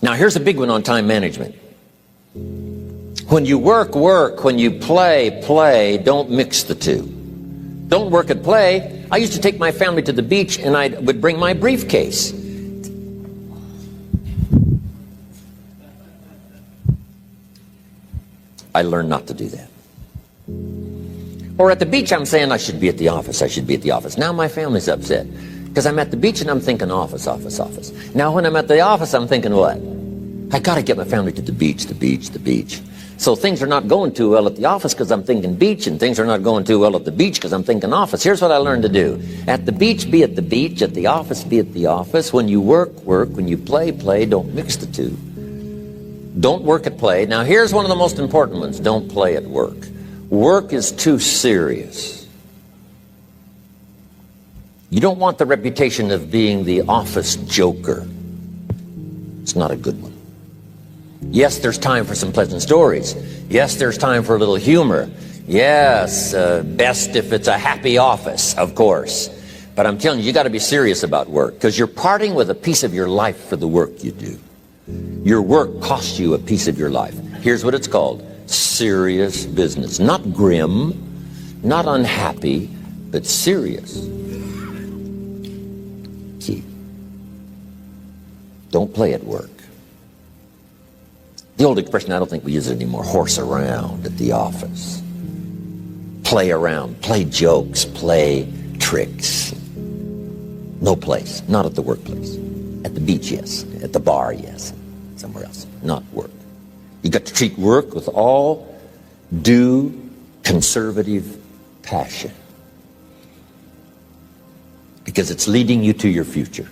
Now here's a big one on time management. When you work, work. When you play, play. Don't mix the two. Don't work at play. I used to take my family to the beach and I would bring my briefcase. I learned not to do that. Or at the beach, I'm saying I should be at the office. I should be at the office. Now my family's upset because I'm at the beach and I'm thinking office, office, office. Now when I'm at the office, I'm thinking what? I got to get my family to the beach, the beach, the beach. So things are not going too well at the office because I'm thinking beach, and things are not going too well at the beach because I'm thinking office. Here's what I learned to do. At the beach, be at the beach. At the office, be at the office. When you work, work. When you play, play. Don't mix the two. Don't work at play. Now here's one of the most important ones. Don't play at work. Work is too serious. You don't want the reputation of being the office joker. It's not a good one. Yes, there's time for some pleasant stories. Yes, there's time for a little humor. Yes, best if it's a happy office, of course. But I'm telling you, you got to be serious about work because you're parting with a piece of your life for the work you do. Your work costs you a piece of your life. Here's what it's called. Serious business. Not grim, not unhappy, but serious. Key. Don't play at work. The old expression, I don't think we use it anymore, horse around at the office. Play around, play jokes, play tricks. No place, not at the workplace. At the beach, yes. At the bar, yes. Somewhere else, not work. You got to treat work with all due conservative passion. Because it's leading you to your future.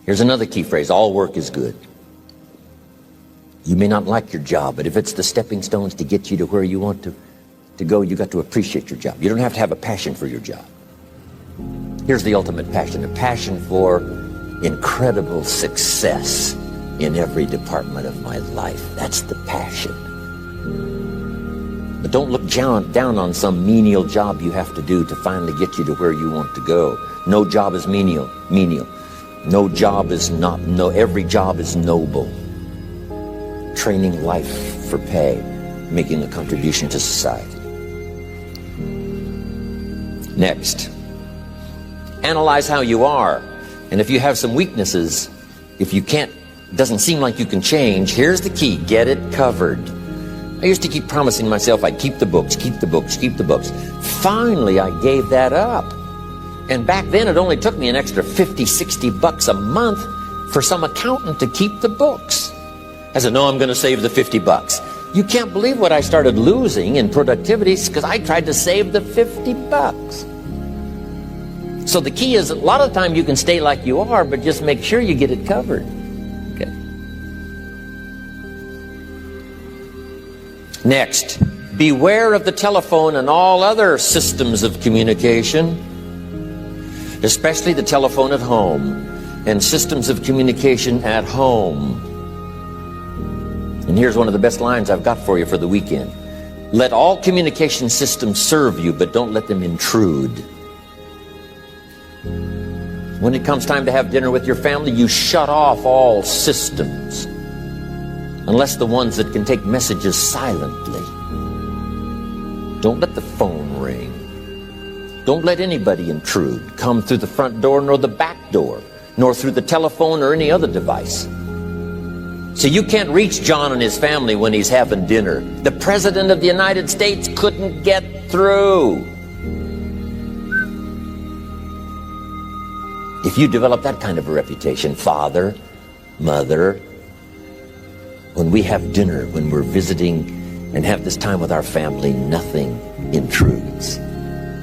Here's another key phrase, all work is good. You may not like your job, but if it's the stepping stones to get you to where you want to go, you got to appreciate your job. You don't have to have a passion for your job. Here's the ultimate passion, a passion for incredible success in every department of my life. That's the passion. But don't look down on some menial job you have to do to finally get you to where you want to go. No job is menial. No job is not, every job is noble. Training life for pay, making a contribution to society. Next, analyze how you are. And if you have some weaknesses, if you can't, doesn't seem like you can change, here's the key, get it covered. I used to keep promising myself I'd keep the books, keep the books, keep the books. Finally, I gave that up. And back then, it only took me an extra 50, 60 bucks a month for some accountant to keep the books. I said, no, I'm going to save the 50 bucks. You can't believe what I started losing in productivity because I tried to save the 50 bucks. So the key is, a lot of the time you can stay like you are, but just make sure you get it covered. Okay. Next, beware of the telephone and all other systems of communication, especially the telephone at home and systems of communication at home. And here's one of the best lines I've got for you for the weekend. Let all communication systems serve you, but don't let them intrude. When it comes time to have dinner with your family, you shut off all systems, unless the ones that can take messages silently. Don't let the phone ring. Don't let anybody intrude, come through the front door nor the back door, nor through the telephone or any other device. So you can't reach John and his family when he's having dinner. The President of the United States couldn't get through. If you develop that kind of a reputation, father, mother, when we have dinner, when we're visiting and have this time with our family, nothing intrudes.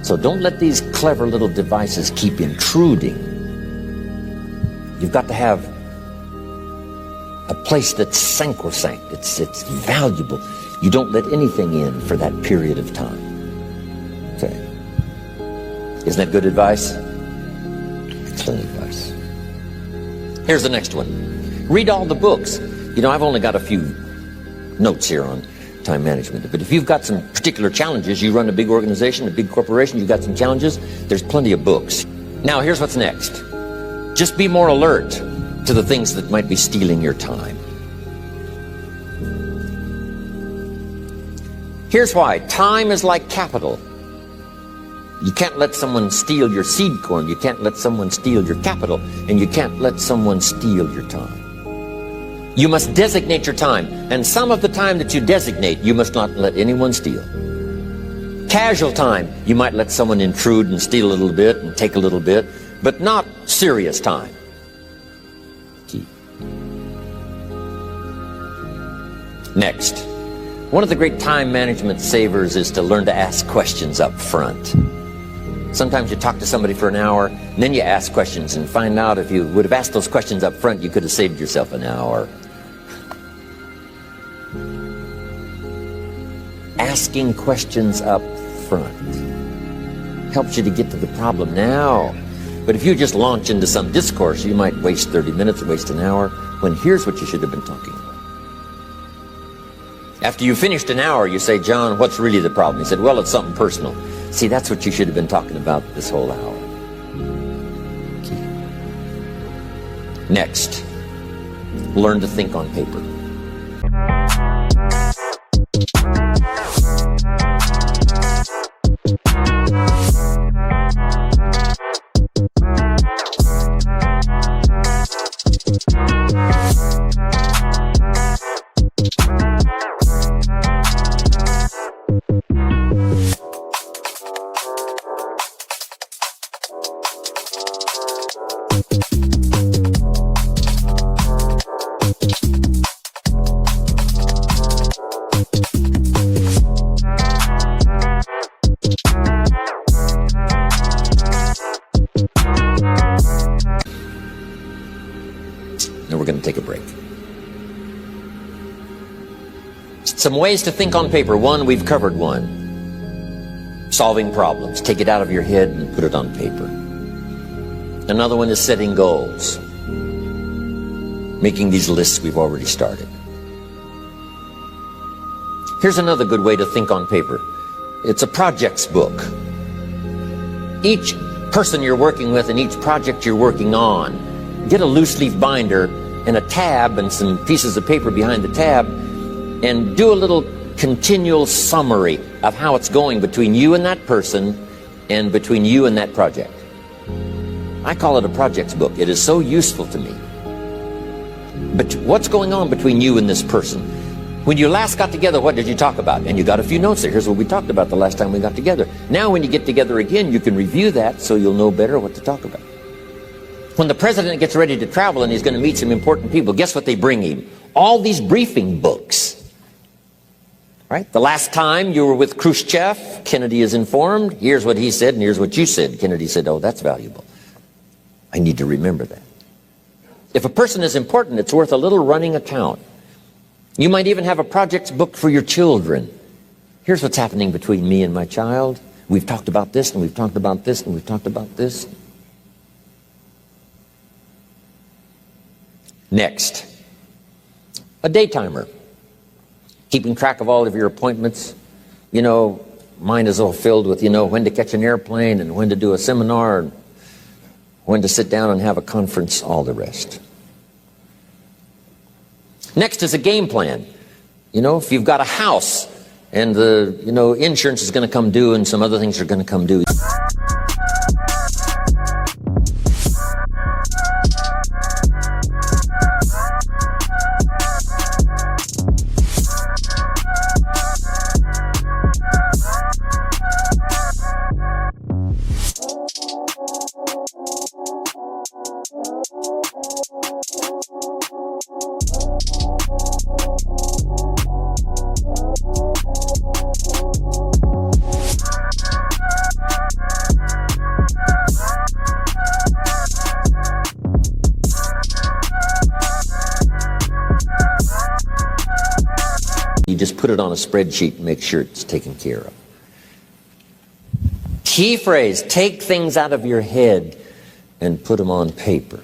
So don't let these clever little devices keep intruding. You've got to have a place that's sacrosanct, it's valuable. You don't let anything in for that period of time. Okay. Isn't that good advice? Excellent advice. Here's the next one. Read all the books. You know, I've only got a few notes here on time management, but if you've got some particular challenges, you run a big organization, a big corporation, you've got some challenges, there's plenty of books. Now, here's what's next. Just be more alert to the things that might be stealing your time. Here's why. Time is like capital. You can't let someone steal your seed corn. You can't let someone steal your capital. And you can't let someone steal your time. You must designate your time. And some of the time that you designate, you must not let anyone steal. Casual time, you might let someone intrude and steal a little bit and take a little bit, but not serious time. Key. Next, one of the great time management savers is to learn to ask questions up front. Sometimes you talk to somebody for an hour, and then you ask questions and find out if you would have asked those questions up front, you could have saved yourself an hour. Asking questions up front helps you to get to the problem now. But if you just launch into some discourse, you might waste 30 minutes or waste an hour, when here's what you should have been talking about. After you finished an hour, you say, John, what's really the problem? He said, well, it's something personal. See, that's what you should have been talking about this whole hour. Okay. Next, learn to think on paper. Now we're going to take a break. Some ways to think on paper. One, we've covered one. Solving problems. Take it out of your head and put it on paper. Another one is setting goals. Making these lists we've already started. Here's another good way to think on paper. It's a projects book. Each person you're working with and each project you're working on, get a loose leaf binder and a tab and some pieces of paper behind the tab, and do a little continual summary of how it's going between you and that person and between you and that project. I call it a projects book. It is so useful to me. But what's going on between you and this person? When you last got together, what did you talk about? And you got a few notes there. Here's what we talked about the last time we got together. Now when you get together again, you can review that so you'll know better what to talk about. When the president gets ready to travel and he's going to meet some important people, guess what they bring him? All these briefing books. Right? The last time you were with Khrushchev, Kennedy is informed. Here's what he said and here's what you said. Kennedy said, oh, that's valuable. I need to remember that. If a person is important, it's worth a little running account. You might even have a projects book for your children. Here's what's happening between me and my child. We've talked about this, and we've talked about this, and we've talked about this. Next, a day timer. Keeping track of all of your appointments. You know, mine is all filled with, when to catch an airplane and when to do a seminar and when to sit down and have a conference, all the rest. Next is a game plan. If you've got a house and the, insurance is going to come due and some other things are going to come due. You just put it on a spreadsheet and make sure it's taken care of. Key phrase, take things out of your head and put them on paper.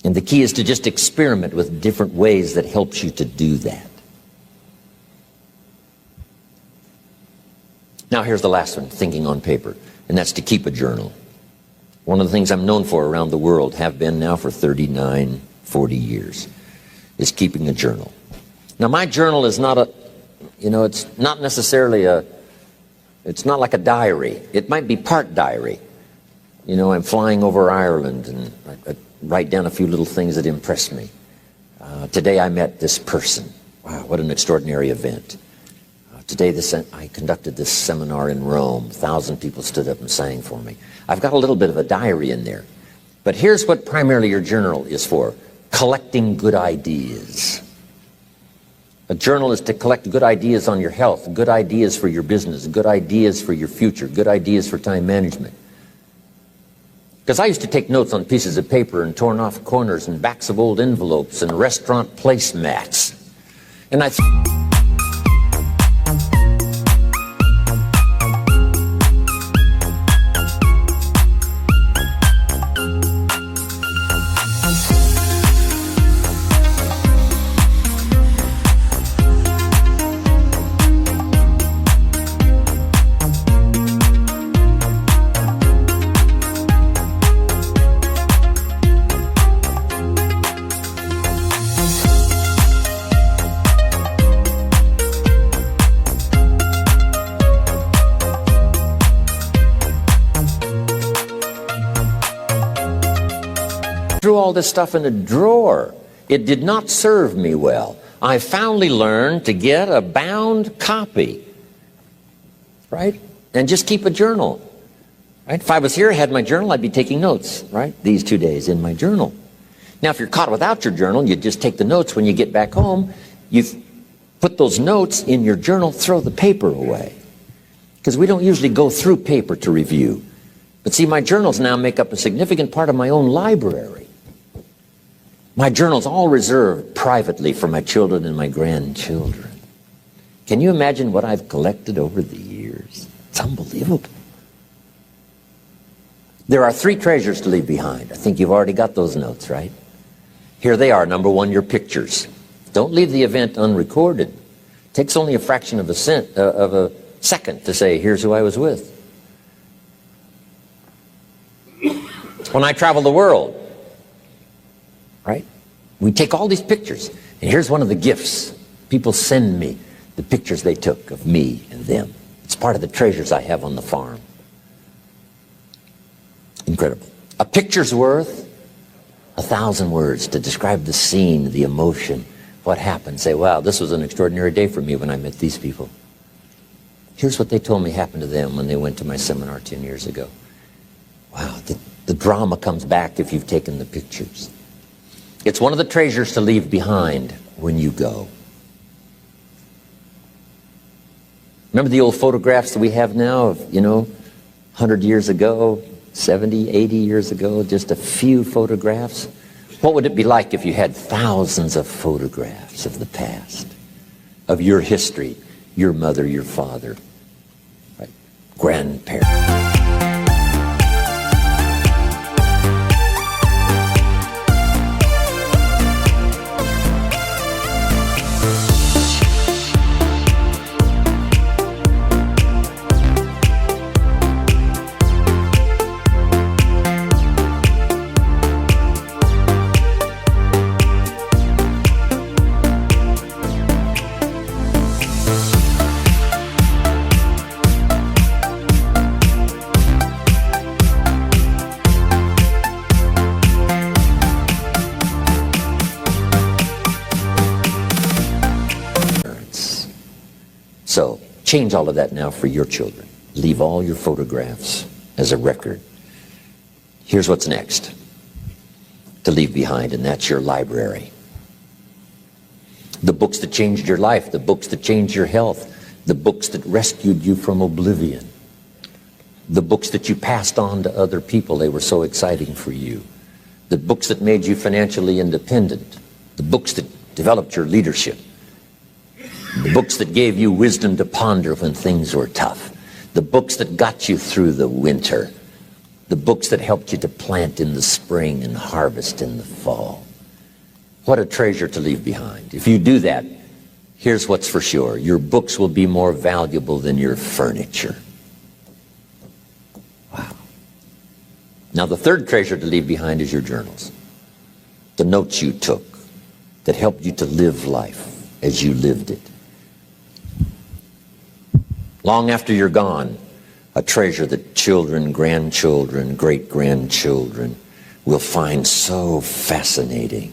And the key is to just experiment with different ways that helps you to do that. Now here's the last one, thinking on paper, and that's to keep a journal. One of the things I'm known for around the world, have been now for 39, 40 years, is keeping a journal. Now my journal is not You know, it's not necessarily it's not like a diary. It might be part diary. You know, I'm flying over Ireland and I write down a few little things that impress me. Today I met this person. Wow, what an extraordinary event. Today I conducted this seminar in Rome. 1,000 people stood up and sang for me. I've got a little bit of a diary in there. But here's what primarily your journal is for: collecting good ideas. A journal is to collect good ideas on your health, good ideas for your business, good ideas for your future, good ideas for time management. Because I used to take notes on pieces of paper and torn off corners and backs of old envelopes and restaurant placemats. And I threw all this stuff in a drawer. It did not serve me well. I finally learned to get a bound copy, right? And just keep a journal, right? If I was here, I had my journal, I'd be taking notes, right? These 2 days in my journal. Now, if you're caught without your journal, you just take the notes when you get back home. You put those notes in your journal, throw the paper away. Because we don't usually go through paper to review. But see, my journals now make up a significant part of my own library. My journal's all reserved privately for my children and my grandchildren. Can you imagine what I've collected over the years? It's unbelievable. There are 3 treasures to leave behind. I think you've already got those notes, right? Here they are. Number 1, your pictures. Don't leave the event unrecorded. It takes only a fraction of a second to say, here's who I was with. When I travel the world, right? We take all these pictures, and here's one of the gifts. People send me the pictures they took of me and them. It's part of the treasures I have on the farm. Incredible. A picture's worth 1,000 words to describe the scene, the emotion, what happened. Say, wow, this was an extraordinary day for me when I met these people. Here's what they told me happened to them when they went to my seminar 10 years ago. Wow, the drama comes back if you've taken the pictures. It's one of the treasures to leave behind when you go. Remember the old photographs that we have now of, 100 years ago, 70, 80 years ago, just a few photographs? What would it be like if you had thousands of photographs of the past, of your history, your mother, your father, right? Grandparents? So, change all of that now for your children. Leave all your photographs as a record. Here's what's next to leave behind, and that's your library. The books that changed your life, the books that changed your health, the books that rescued you from oblivion, the books that you passed on to other people, they were so exciting for you, the books that made you financially independent, the books that developed your leadership, the books that gave you wisdom to ponder when things were tough, the books that got you through the winter, the books that helped you to plant in the spring and harvest in the fall. What a treasure to leave behind. If you do that, here's what's for sure. Your books will be more valuable than your furniture. Wow. Now the third treasure to leave behind is your journals. The notes you took that helped you to live life as you lived it. Long after you're gone, a treasure that children, grandchildren, great-grandchildren will find so fascinating.